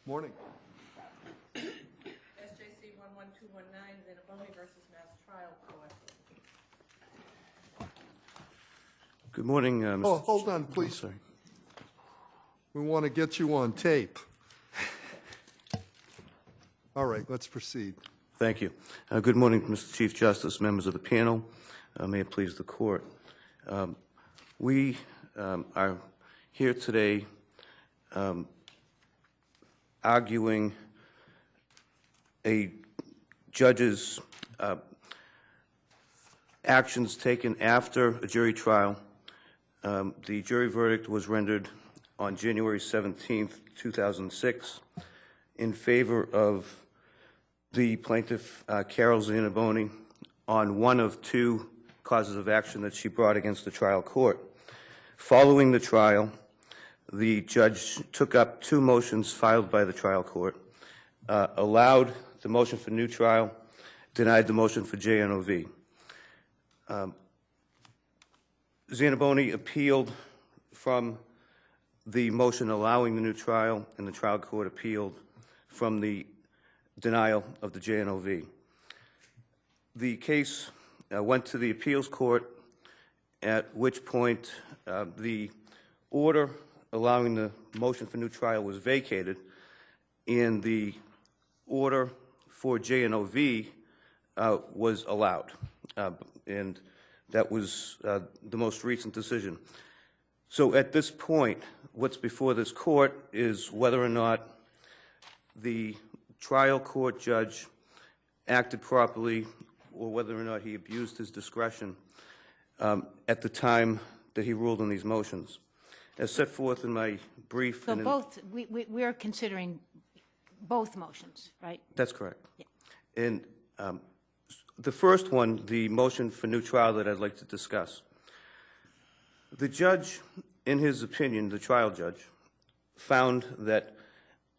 Morning. SJC-11219, Zaniboni versus Mass Trial Court. Good morning, Mr. Oh, hold on, Oh, please. sorry. We want to get you on tape. All right, let's proceed. Thank you. Good morning, Mr. Chief Justice, members of the panel. May it please the court. We are here today arguing a judge's actions taken after a jury trial. The jury verdict was rendered on January 17th, 2006, in favor of the plaintiff, Carol Zaniboni, on one of two causes of action that she brought against the trial court. Following the trial, the judge took up two motions filed by the trial court, allowed the motion for new trial, denied the motion for JNOV. Zaniboni appealed from the motion allowing the new trial, and the trial court appealed from the denial of the JNOV. The case went to the appeals court, at which point the order allowing the motion for new trial was vacated, and the order for JNOV was allowed, and that was the most recent decision. So at this point, what's before this court is whether or not the trial court judge acted properly or whether or not he abused his discretion at the time that he ruled on these motions. As set forth in my brief... So we're considering both motions, right? That's correct. Yeah. And the first one, the motion for new trial that I'd like to discuss. The judge, in his opinion, the trial judge, found that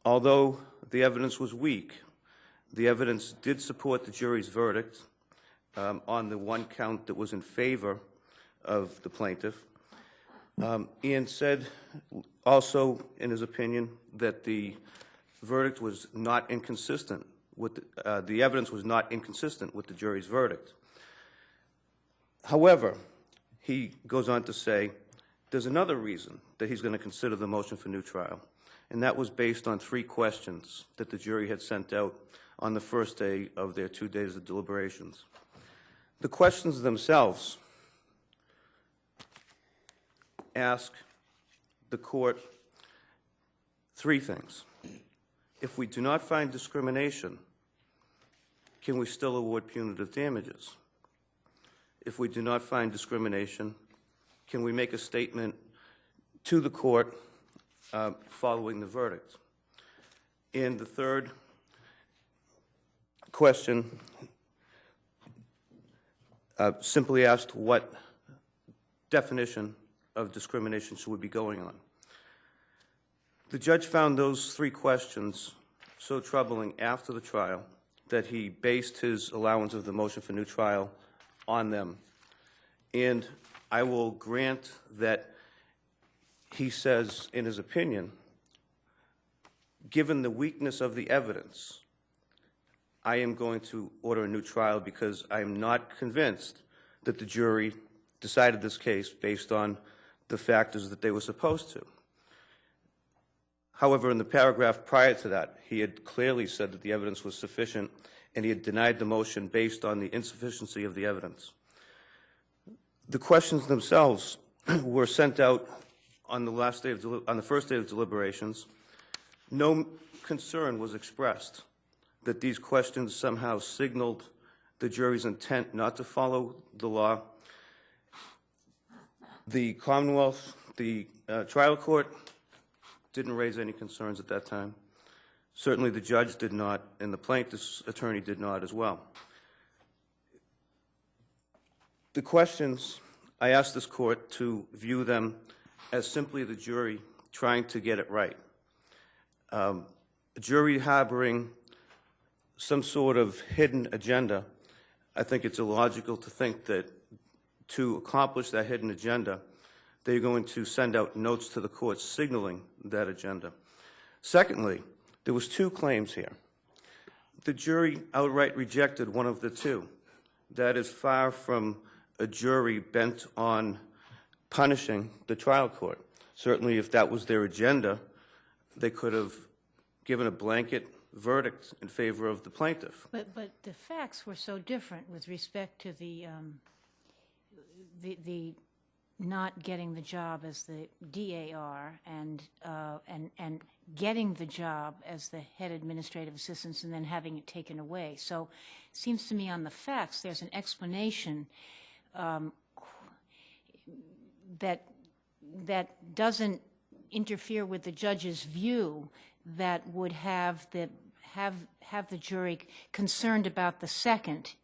although the evidence was weak, the evidence did support the jury's verdict on the one count that was in favor of the plaintiff, and said also, in his opinion, that the verdict was not inconsistent with the evidence was not inconsistent with the jury's verdict. However, he goes on to say there's another reason that he's going to consider the motion for new trial, and that was based on three questions that the jury had sent out on the first day of their 2 days of deliberations. The questions themselves ask the court three things. If we do not find discrimination, can we still award punitive damages? If we do not find discrimination, can we make a statement to the court following the verdict? And the third question simply asked what definition of discrimination should we be going on. The judge found those three questions so troubling after the trial that he based his allowance of the motion for new trial on them. And I will grant that he says, in his opinion, given the weakness of the evidence, I am going to order a new trial because I am not convinced that the jury decided this case based on the factors that they were supposed to. However, in the paragraph prior to that, he had clearly said that the evidence was sufficient, and he had denied the motion based on the insufficiency of the evidence. The questions themselves were sent out on the first day of deliberations. No concern was expressed that these questions somehow signaled the jury's intent not to follow the law. The Commonwealth, the trial court, didn't raise any concerns at that time. Certainly the judge did not, and the plaintiff's attorney did not as well. The questions, I asked this court to view them as simply the jury trying to get it right. A jury harboring some sort of hidden agenda, I think it's illogical to think that to accomplish that hidden agenda, they're going to send out notes to the court signaling that agenda. Secondly, There was two claims here. The jury outright rejected one of the two. That is far from a jury bent on punishing the trial court. Certainly, if that was their agenda, they could have given a blanket verdict in favor of the plaintiff. But the facts were so different with respect to the not getting the job as the DAR and getting the job as the head administrative assistant and then having it taken away. So it seems to me on the facts there's an explanation that doesn't interfere with the judge's view that would have the jury concerned about the second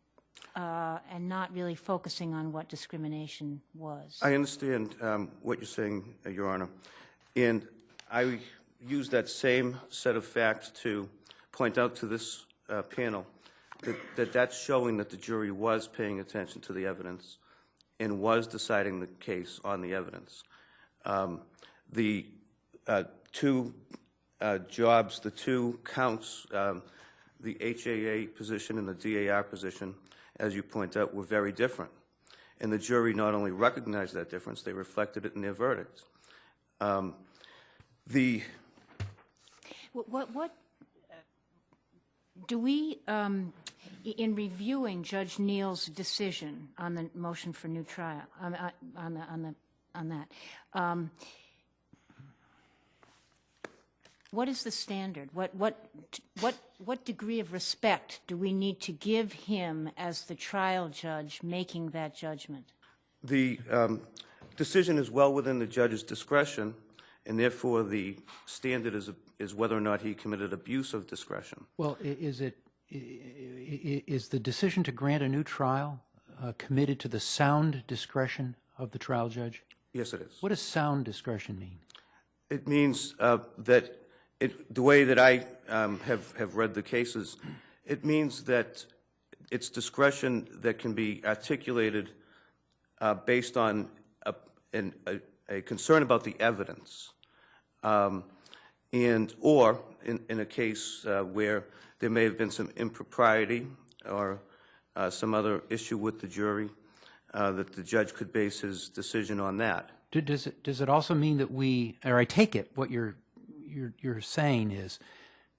and not really focusing on what discrimination was. I understand what you're saying, Your Honor, and I use that same set of facts to point out to this panel that's showing that the jury was paying attention to the evidence and was deciding the case on the evidence. The two jobs, the two counts, the HAA position and the DAR position, as you point out, were very different. And the jury not only recognized that difference, they reflected it in their verdict. What do we, in reviewing Judge Neal's decision on the motion for new trial, on that, what is the standard? What degree of respect do we need to give him as the trial judge making that judgment? The decision is well within the judge's discretion, and therefore the standard is whether or not he committed abuse of discretion. Well, is the decision to grant a new trial committed to the sound discretion of the trial judge? Yes, it is. What does sound discretion mean? It means that the way that I have read the cases, it means that it's discretion that can be articulated based on a concern about the evidence, or in a case where there may have been some impropriety or some other issue with the jury, that the judge could base his decision on that. Does it also mean that or I take it, what you're saying is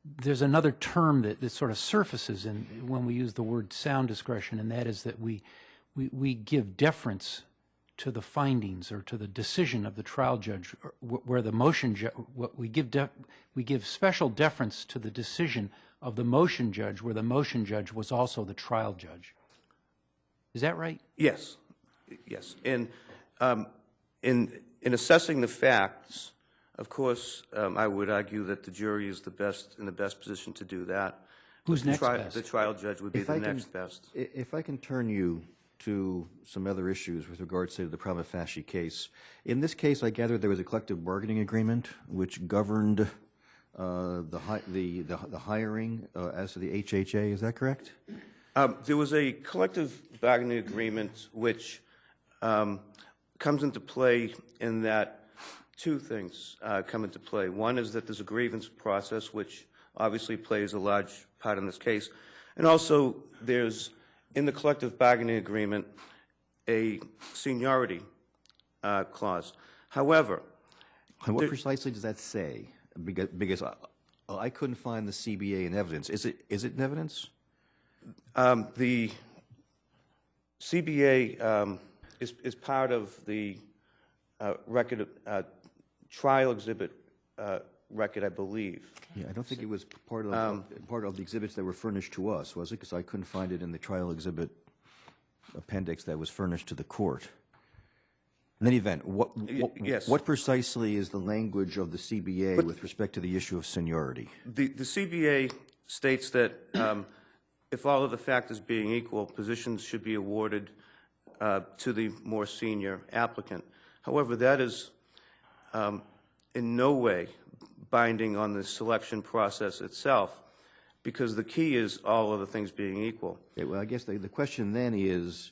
there's another term that sort of surfaces when we use the word sound discretion, and that is that we give deference to the findings or to the decision of the trial judge, where the motion we give special deference to the decision of the motion judge, where the motion judge was also the trial judge. Is that right? Yes, yes. And in assessing the facts, of course, I would argue that the jury is in the best position to do that. Who's next best? The trial judge would be the next best. If I can turn you to some other issues with regards to the prima facie case. In this case, I gather there was a collective bargaining agreement which governed the hiring as to the HHA. Is that correct? There was a collective bargaining agreement which comes into play in that two things come into play. One is that there's a grievance process, which obviously plays a large part in this case. And also there's, in the collective bargaining agreement, a seniority clause. However, what precisely does that say? Because I couldn't find the CBA in evidence. Is it in evidence? The CBA is part of the record, trial exhibit record, I believe. Yeah, I don't think it was part of the exhibits that were furnished to us, was it? Because I couldn't find it in the trial exhibit appendix that was furnished to the court. In any event, Yes. what precisely is the language of the CBA with respect to the issue of seniority? The CBA states that if all of the factors being equal, positions should be awarded to the more senior applicant. However, that is in no way binding on the selection process itself, because the key is all of the things being equal. Okay, well, I guess the question then is,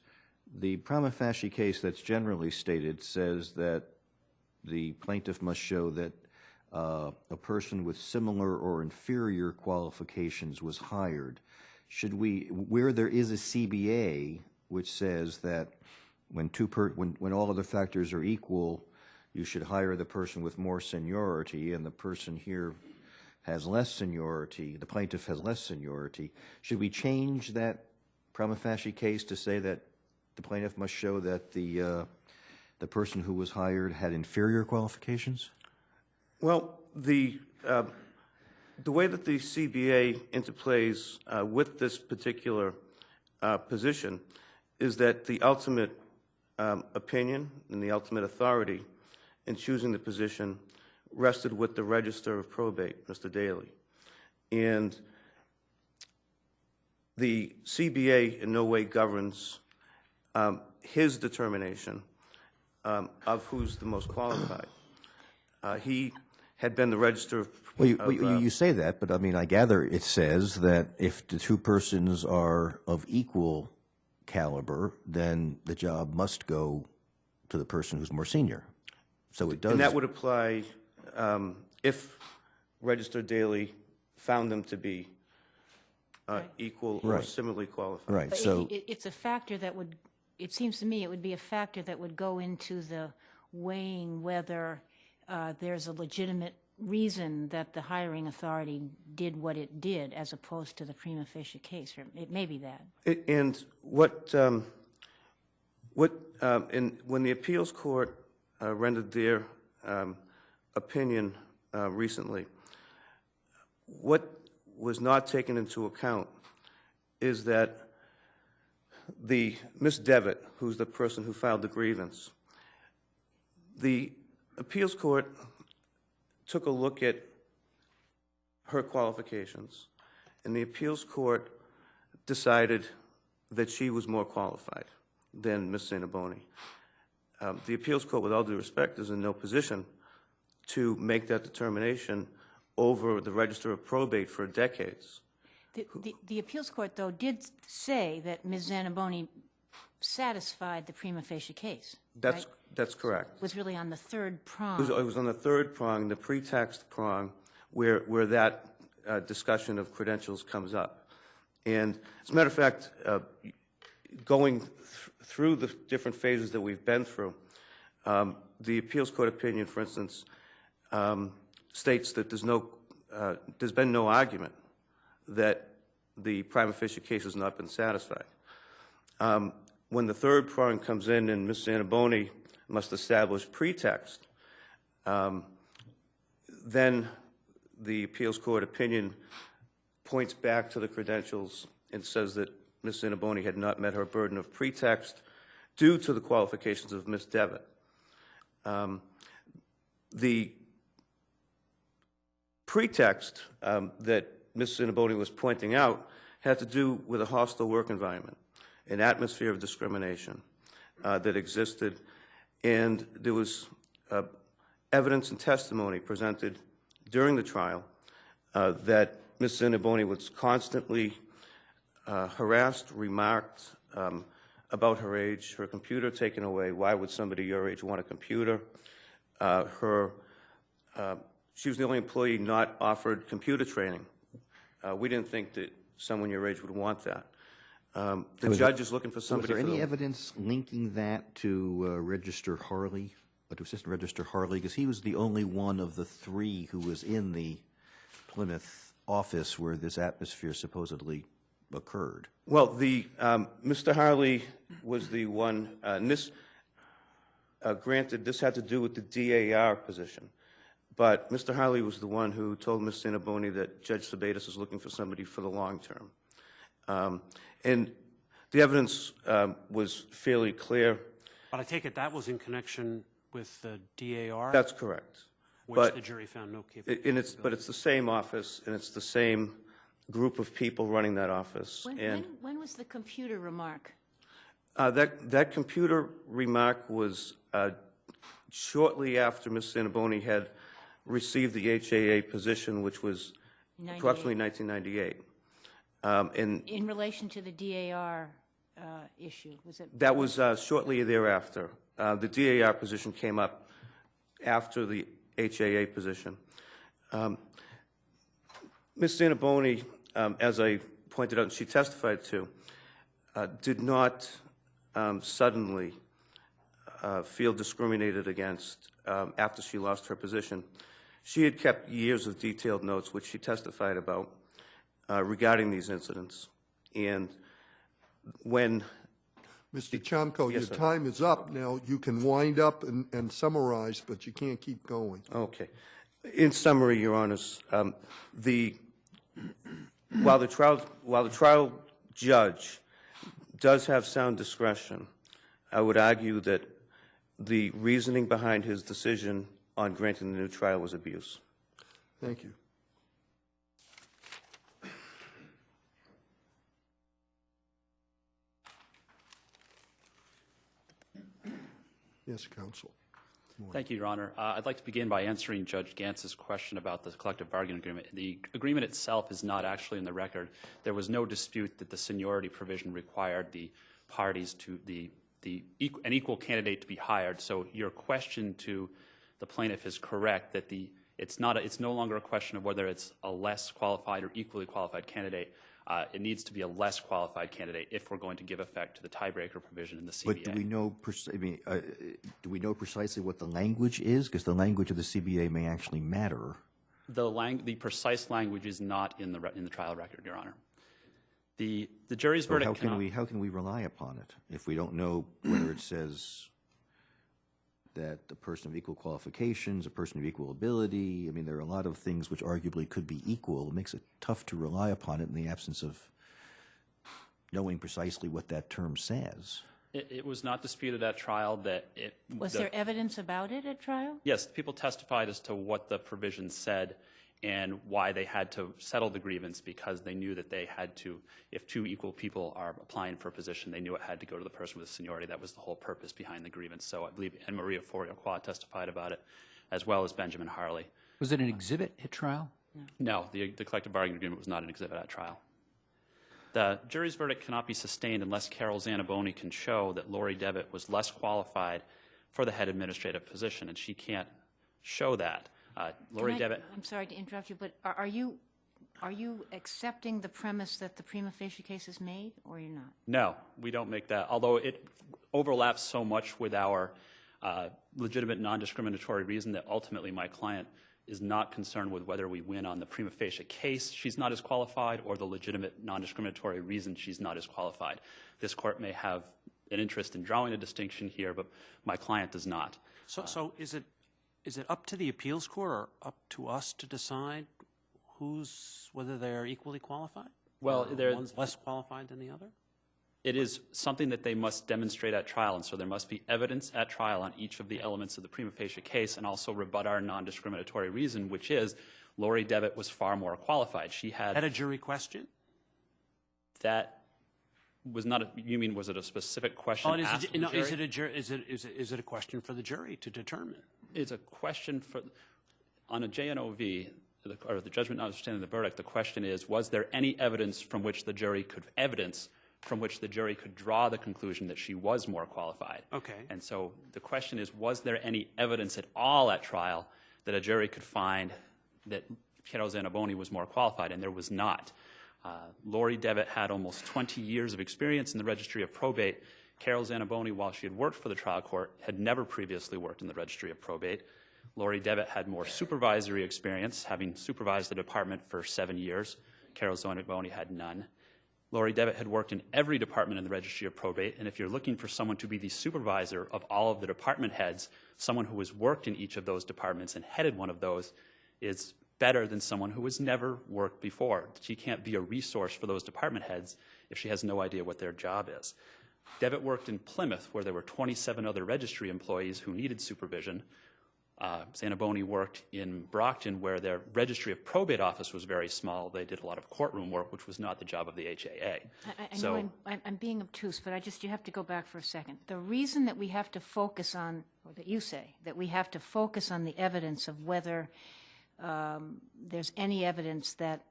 the prima facie case that's generally stated says that the plaintiff must show that a person with similar or inferior qualifications was hired, should we, where there is a CBA which says that when all other factors are equal, you should hire the person with more seniority, and the person here has less seniority, the plaintiff has less seniority, should we change that prima facie case to say that the plaintiff must show that the person who was hired had inferior qualifications? Well, the way that the CBA interplays with this particular position is that the ultimate opinion and the ultimate authority in choosing the position rested with the Register of Probate, Mr. Daly. And the CBA in no way governs his determination of who's the most qualified. He had been the Register of... Well, you say that, but I mean, I gather it says that if the two persons are of equal caliber, then the job must go to the person who's more senior. So it does... And that would apply if Register Daly found them to be equal or similarly qualified. Right, But so... it's a factor that would, it seems to me, it would be a factor that would go into the weighing whether there's a legitimate reason that the hiring authority did what it did, as opposed to the prima facie case. Or it may be that. And when the appeals court rendered their opinion recently, what was not taken into account is that Miss Devitt, who's the person who filed the grievance, the appeals court took a look at her qualifications, and the appeals court decided that she was more qualified than Ms. Zaniboni. The appeals court, with all due respect, is in no position to make that determination over the Register of Probate for decades. The appeals court, though, did say that Ms. Zaniboni satisfied the prima facie case. That's correct. It was really on the third prong. It was on the third prong, the pretext prong, where that discussion of credentials comes up. And as a matter of fact, going through the different phases that we've been through, the appeals court opinion, for instance, states that there's been no argument that the prima facie case has not been satisfied. When the third prong comes in and Ms. Zaniboni must establish pretext, then the appeals court opinion points back to the credentials and says that Ms. Zaniboni had not met her burden of pretext due to the qualifications of Ms. Devitt. The pretext that Ms. Zaniboni was pointing out had to do with a hostile work environment, an atmosphere of discrimination that existed, and there was evidence and testimony presented during the trial that Ms. Zaniboni was constantly harassed, remarked about her age, her computer taken away. Why would somebody your age want a computer? She was the only employee not offered computer training. We didn't think that someone your age would want that. The judge is looking for somebody. Was there any evidence linking that to Register Harley, to Assistant Register Harley? Because he was the only one of the three who was in the Plymouth office where this atmosphere supposedly occurred. Well, Mr. Harley was the one, and this, granted, this had to do with the DAR position, but Mr. Harley was the one who told Ms. Zaniboni that Judge Sabatis is looking for somebody for the long term. And the evidence was fairly clear. But I take it that was in connection with the DAR? That's correct. Which the jury found no capability. But it's the same office, and it's the same group of people running that office. When was the computer remark? That computer remark was shortly after Ms. Zaniboni had received the HAA position, which was approximately 1998. In relation to the DAR issue, was it? That was shortly thereafter. The DAR position came up after the HAA position. Ms. Zaniboni, as I pointed out and she testified to, did not suddenly feel discriminated against after she lost her position. She had kept years of detailed notes, which she testified about, regarding these incidents. And when... Mr. Chomko, your Yes, sir. time is up now. You can wind up and summarize, but you can't keep going. Okay. In summary, Your Honors, while the trial judge does have sound discretion, I would argue that the reasoning behind his decision on granting the new trial was abuse. Thank you. Yes, counsel. Thank you, Your Honor. I'd like to begin by answering Judge Gantz's question about the collective bargaining agreement. The agreement itself is not actually in the record. There was no dispute that the seniority provision required the parties to an equal candidate to be hired. So your question to the plaintiff is correct that it's no longer a question of whether it's a less qualified or equally qualified candidate. It needs to be a less qualified candidate if we're going to give effect to the tiebreaker provision in the CBA. But do we know, do we know precisely what the language is? Because the language of the CBA may actually matter. The precise language is not in the trial record, Your Honor. The jury's verdict How can we rely upon it if we don't know whether it says that a person of equal qualifications, a person of equal ability? I mean, there are a lot of things which arguably could be equal. It makes it tough to rely upon it in the absence of knowing precisely what that term says. It was not disputed at trial that it... Was there evidence about it at trial? Yes, people testified as to what the provision said and why they had to settle the grievance, because they knew that they had to, if two equal people are applying for a position, they knew it had to go to the person with seniority. That was the whole purpose behind the grievance. So I believe Anne Maria Fourier-Qua testified about it, as well as Benjamin Harley. Was it an exhibit at trial? No, the collective bargaining agreement was not an exhibit at trial. The jury's verdict cannot be sustained unless Carol Zaniboni can show that Lori Devitt was less qualified for the head administrative position, and she can't show that. Lori Devitt... I'm sorry to interrupt you, but are you accepting the premise that the prima facie case is made, or you're not? No, we don't make that, although it overlaps so much with our legitimate non-discriminatory reason that ultimately my client is not concerned with whether we win on the prima facie case she's not as qualified or the legitimate non-discriminatory reason she's not as qualified. This court may have an interest in drawing a distinction here, but my client does not. So is it up to the appeals court or up to us to decide whether they're equally qualified? Well, one's less qualified than the other? It is something that they must demonstrate at trial, and so there must be evidence at trial on each of the elements of the prima facie case and also rebut our non-discriminatory reason, which is Lori Devitt was far more qualified. She had... At a jury question? That was not a... You mean, was it a specific question asked of the jury? Is it a question for the jury to determine? It's a question for... On a JNOV, or the judgment notwithstanding the verdict, the question is, was there any evidence from which the jury could draw the conclusion that she was more qualified? Okay. And so the question is, was there any evidence at all at trial that a jury could find that Carol Zaniboni was more qualified? And there was not. Lori Devitt had almost 20 years of experience in the Registry of Probate. Carol Zaniboni, while she had worked for the trial court, had never previously worked in the Registry of Probate. Lori Devitt had more supervisory experience, having supervised the department for 7 years. Carol Zaniboni had none. Lori Devitt had worked in every department in the Registry of Probate, and if you're looking for someone to be the supervisor of all of the department heads, someone who has worked in each of those departments and headed one of those is better than someone who has never worked before. She can't be a resource for those department heads if she has no idea what their job is. Devitt worked in Plymouth, where there were 27 other registry employees who needed supervision. Zaniboni worked in Brockton, where their Registry of Probate office was very small. They did a lot of courtroom work, which was not the job of the HAA. I know I'm being obtuse, but you have to go back for a second. The reason that we have to focus on, or that you say, that we have to focus on the evidence of whether there's any evidence that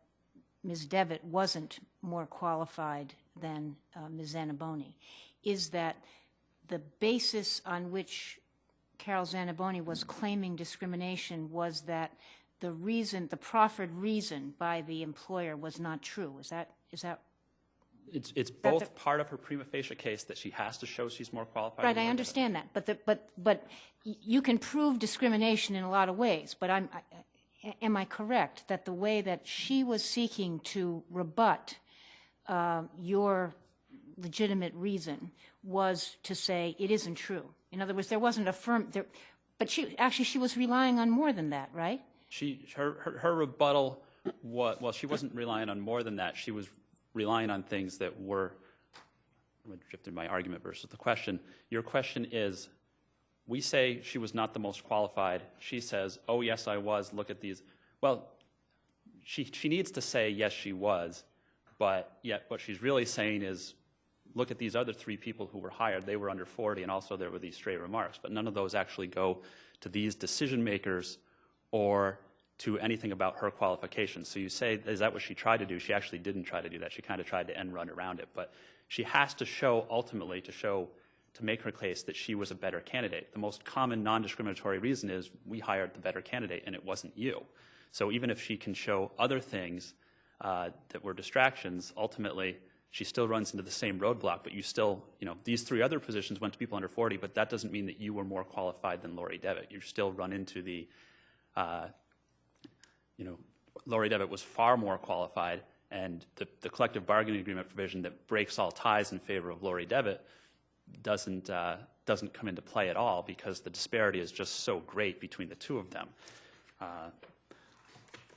Ms. Devitt wasn't more qualified than Ms. Zaniboni is that the basis on which Carol Zaniboni was claiming discrimination was that the reason, the proffered reason by the employer was not true. Is that It's both part of her prima facie case that she has to show she's more qualified. right? I understand that, but you can prove discrimination in a lot of ways. But am I correct that the way that she was seeking to rebut your legitimate reason was to say it isn't true? In other words, there wasn't a firm there, but she was relying on more than that, right? Her rebuttal was, well, she wasn't relying on more than that. She was relying on things that were, I'm going to drift through my argument versus the question. Your question is, we say she was not the most qualified. She says, oh, yes, I was. Look at these. Well, she needs to say, yes, she was. But yet what she's really saying is, look at these other 3 people who were hired. They were under 40, and also there were these stray remarks. But none of those actually go to these decision makers or to anything about her qualifications. So you say, is that what she tried to do? She actually didn't try to do that. She kind of tried to end run around it. But she has to show, ultimately, to make her case that she was a better candidate. The most common non-discriminatory reason is, we hired the better candidate, and it wasn't you. So even if she can show other things that were distractions, ultimately, she still runs into the same roadblock. But you still, these 3 other positions went to people under 40, but that doesn't mean that you were more qualified than Lori Devitt. You still run into the Lori Devitt was far more qualified, and the collective bargaining agreement provision that breaks all ties in favor of Lori Devitt doesn't come into play at all, because the disparity is just so great between the 2 of them.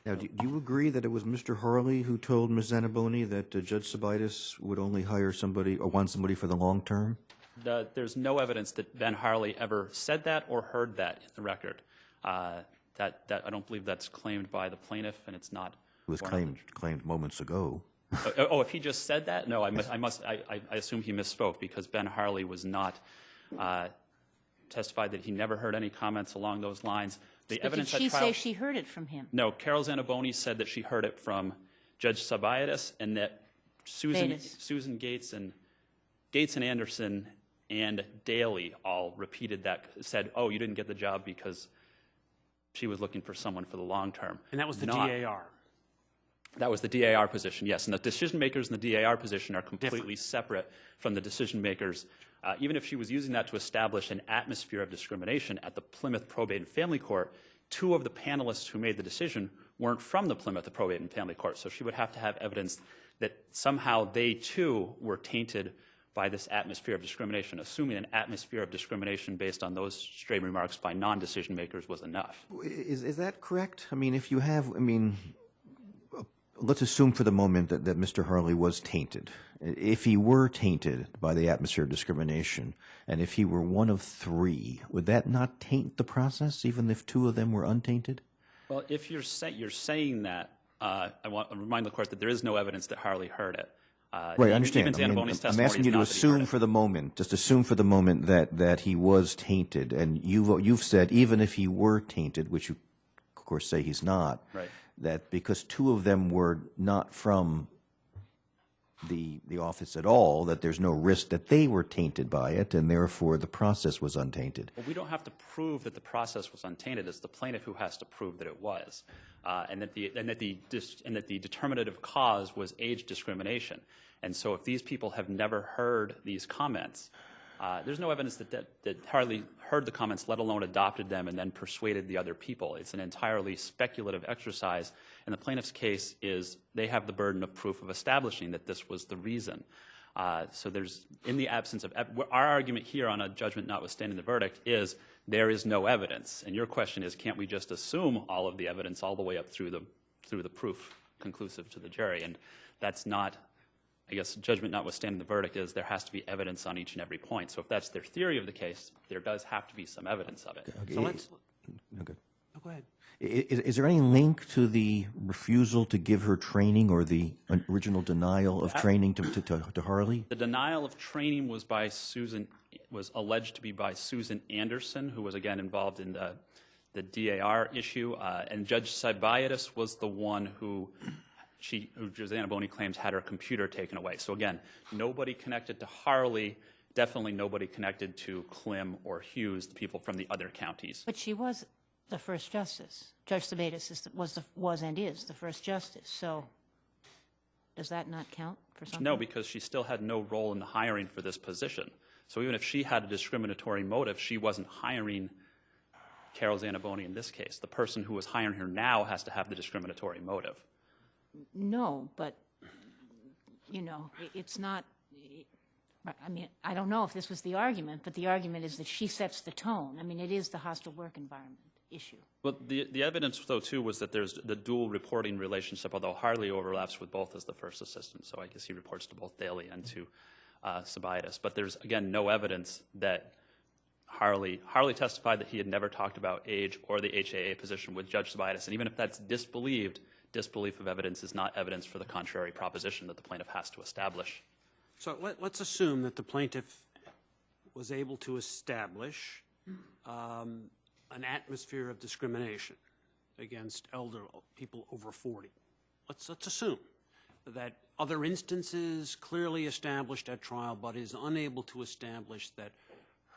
Now, do you agree that it was Mr. Harley who told Ms. Zaniboni that Judge Sabitis would only hire somebody or want somebody for the long term? There's no evidence that Ben Harley ever said that or heard that in the record. That I don't believe that's claimed by the plaintiff, and it's not. It was claimed moments ago. If he just said that, no, I assume he misspoke, because Ben Harley was not testified that he never heard any comments along those lines. The But did evidence she at trial, say she heard it from him? No, Carol Zaniboni said that she heard it from Judge Sabitis, and that Susan Gates and Anderson and Daly all repeated that, said, oh, you didn't get the job because she was looking for someone for the long term. And that was the Not- DAR. That was the DAR position, yes. And the decision makers in the DAR position are completely separate from the decision makers. Even if she was using that to establish an atmosphere of discrimination at the Plymouth Probate and Family Court, 2 of the panelists who made the decision weren't from the Plymouth Probate and Family Court. So she would have to have evidence that somehow they too were tainted by this atmosphere of discrimination. Assuming an atmosphere of discrimination based on those stray remarks by non-decision makers was enough. Is that correct? I mean, if you have, let's assume for the moment that Mr. Harley was tainted. If he were tainted by the atmosphere of discrimination, and if he were one of 3, would that not taint the process, even if 2 of them were untainted? Well, if you're saying that, I want to remind the court that there is no evidence that Harley heard it. Right, I understand. Even Zaniboni's I'm testimony asking you is to not that he heard assume it. for the moment, just assume for the moment that he was tainted, and you've said even if he were tainted, which you of course say he's not, Right. that because 2 of them were not from the office at all, that there's no risk that they were tainted by it, and therefore the process was untainted. Well, we don't have to prove that the process was untainted. It's the plaintiff who has to prove that it was, and that the determinative cause was age discrimination. And so, if these people have never heard these comments, there's no evidence that Harley heard the comments, let alone adopted them and then persuaded the other people. It's an entirely speculative exercise. And the plaintiff's case is they have the burden of proof of establishing that this was the reason. So there's, in the absence of, our argument here on a judgment notwithstanding the verdict is there is no evidence. And your question is, can't we just assume all of the evidence all the way up through the proof conclusive to the jury? And that's not, I guess, judgment notwithstanding the verdict is there has to be evidence on each and every point. So if that's their theory of the case, there does have to be some evidence of it. So let's, Okay. oh, go ahead. Is there any link to the refusal to give her training or the original denial of training to Harley? The denial of training was alleged to be by Susan Anderson, who was again involved in the DAR issue, and Judge Sabitis was the one who Zaniboni claims had her computer taken away. So again, nobody connected to Harley definitely nobody connected to Klim or Hughes, the people from the other counties. But she was the first justice. Judge Sabatis was and is the first justice. So does that not count for something? No, because she still had no role in the hiring for this position. So even if she had a discriminatory motive, she wasn't hiring Carol Zaniboni in this case. The person who was hiring her now has to have the discriminatory motive. No, but, it's not, I mean, I don't know if this was the argument, but the argument is that she sets the tone. I mean, it is the hostile work environment issue. Well, the evidence, though, too, was that there's the dual reporting relationship, although Harley overlaps with both as the first assistant. So I guess he reports to both Daly and to Sabitis. But there's, again, no evidence that Harley testified that he had never talked about age or the HAA position with Judge Sabitis. And even if that's disbelieved, disbelief of evidence is not evidence for the contrary proposition that the plaintiff has to establish. So let's assume that the plaintiff was able to establish an atmosphere of discrimination against elder people over 40. Let's assume that other instances clearly established at trial, but is unable to establish that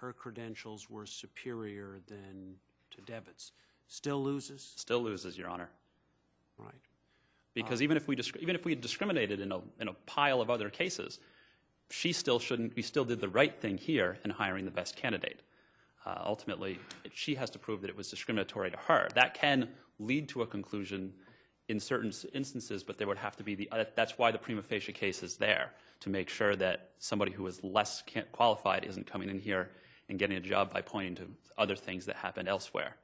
her credentials were superior than to Devitt's. Still loses? Still loses, Your Honor. Right. Because even if we had discriminated in a pile of other cases, she still shouldn't. We still did the right thing here in hiring the best candidate. Ultimately, she has to prove that it was discriminatory to her. That can lead to a conclusion in certain instances, but there would have to be that's why the prima facie case is there, to make sure that somebody who is less qualified isn't coming in here and getting a job by pointing to other things that happened elsewhere.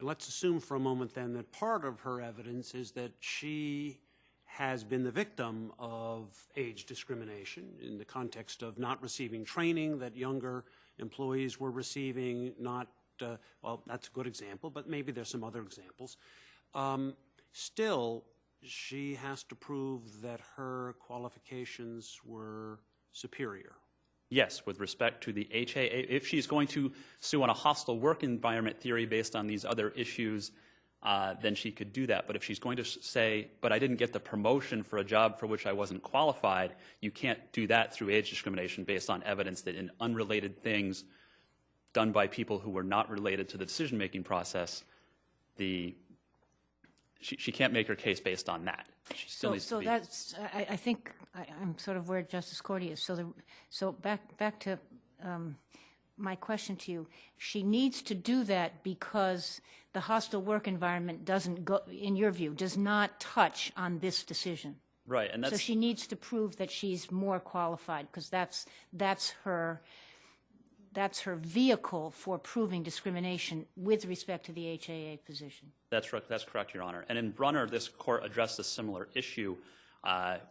Let's assume for a moment then that part of her evidence is that she has been the victim of age discrimination in the context of not receiving training that younger employees were receiving, well, that's a good example, but maybe there's some other examples. Still, she has to prove that her qualifications were superior. Yes, with respect to the HAA, if she's going to sue on a hostile work environment theory based on these other issues, then she could do that. But if she's going to say, but I didn't get the promotion for a job for which I wasn't qualified, you can't do that through age discrimination based on evidence that in unrelated things done by people who were not related to the decision-making process, she can't make her case based on that. She still needs to be. That's, I think I'm sort of where Justice Cordy is. So back to my question to you. She needs to do that because the hostile work environment doesn't go, in your view, does not touch on this decision. Right, and that's. So she needs to prove that she's more qualified because that's her vehicle for proving discrimination with respect to the HAA position. That's correct, Your Honor. And in Brunner, this court addressed a similar issue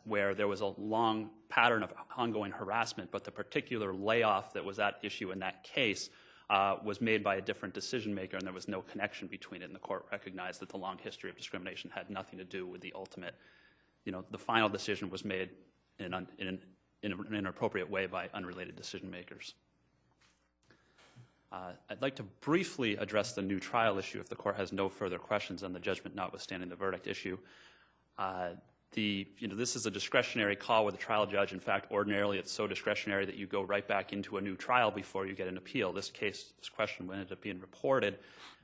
where there was a long pattern of ongoing harassment, but the particular layoff that was at issue in that case was made by a different decision maker, and there was no connection between it. And the court recognized that the long history of discrimination had nothing to do with the ultimate, the final decision was made in an inappropriate way by unrelated decision makers. I'd like to briefly address the new trial issue if the court has no further questions on the judgment notwithstanding the verdict issue. This is a discretionary call with a trial judge. In fact, ordinarily it's so discretionary that you go right back into a new trial before you get an appeal. This question ended up being reported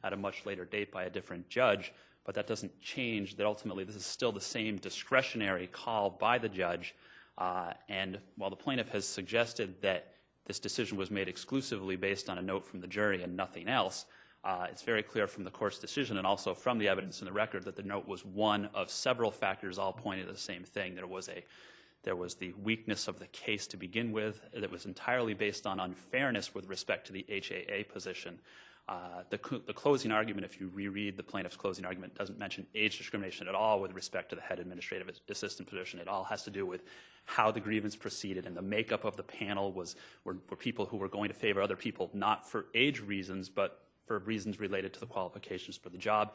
at a much later date by a different judge, but that doesn't change that ultimately this is still the same discretionary call by the judge. And while the plaintiff has suggested that this decision was made exclusively based on a note from the jury and nothing else, it's very clear from the court's decision and also from the evidence in the record that the note was one of several factors all pointing to the same thing. There was the weakness of the case to begin with that was entirely based on unfairness with respect to the HAA position. The closing argument, if you reread the plaintiff's closing argument, doesn't mention age discrimination at all with respect to the head administrative assistant position. It all has to do with how the grievance proceeded, and the makeup of the panel were people who were going to favor other people, not for age reasons, but for reasons related to the qualifications for the job.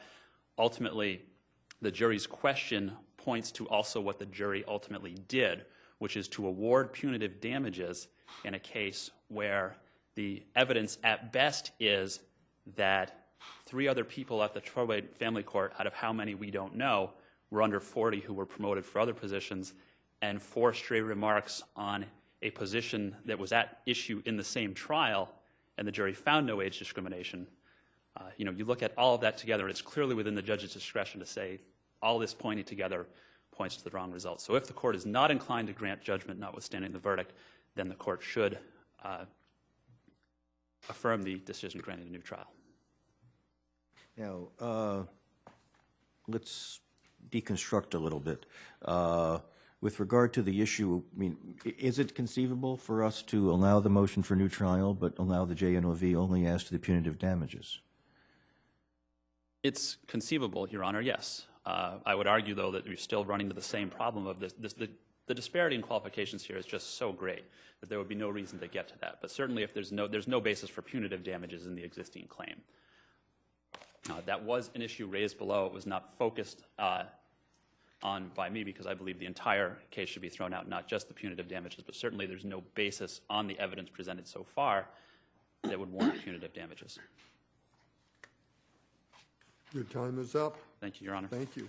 Ultimately, the jury's question points to also what the jury ultimately did, which is to award punitive damages in a case where the evidence at best is that 3 other people at the Troy Family Court, out of how many we don't know, were under 40 who were promoted for other positions, and 4 stray remarks on a position that was at issue in the same trial and the jury found no age discrimination, you know, you look at all of that together, it's clearly within the judge's discretion to say all this pointing together points to the wrong result. So if the court is not inclined to grant judgment notwithstanding the verdict, then the court should affirm the decision granting a new trial. Now, let's deconstruct a little bit. With regard to the issue, I mean, is it conceivable for us to allow the motion for new trial, but allow the JNOV only as to the punitive damages? It's conceivable, Your Honor, yes. I would argue, though, that you're still running into the same problem of the disparity in qualifications here is just so great that there would be no reason to get to that. But certainly if there's no basis for punitive damages in the existing claim. That was an issue raised below. It was not focused on by me because I believe the entire case should be thrown out, not just the punitive damages, but certainly there's no basis on the evidence presented so far that would warrant punitive damages. Your time is up. Thank you, Your Honor. Thank you.